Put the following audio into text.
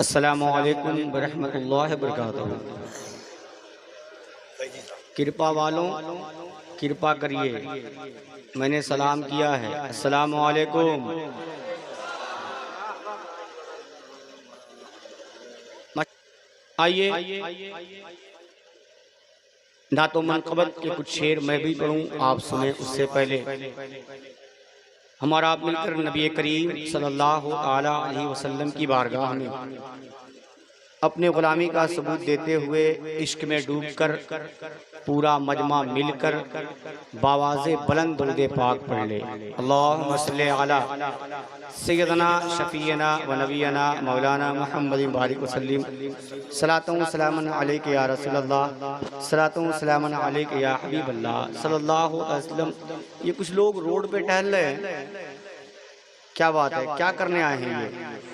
السلام علیکم ورحمۃ اللہ وبرکاتہ۔ کرپا والوں کرپا کریے، میں نے سلام کیا ہے۔ السلام علیکم۔ آئیے نعت و منقبت کے کچھ شعر میں بھی پڑھوں، آپ سنیں۔ اس سے پہلے ہمارا مل کر نبی کریم صلی اللہ علیہ وسلم کی بارگاہ میں اپنے غلامی کا ثبوت دیتے ہوئے عشق میں ڈوب کر پورا مجمع مل کر باواز بلند درود پاک پڑھ لے۔ اللہم صلی علی سیدنا شفیعنا و نبینا مولانا محمد بارک وسلم۔ صلاۃ و سلام علیک یا رسول اللہ، صلاۃ و سلام علیک یا حبیب اللہ صلی اللہ علیہ وسلم۔ یہ کچھ لوگ روڈ پہ ٹہل رہے ہیں، کیا بات ہے؟ کیا کرنے آئے ہیں یہ؟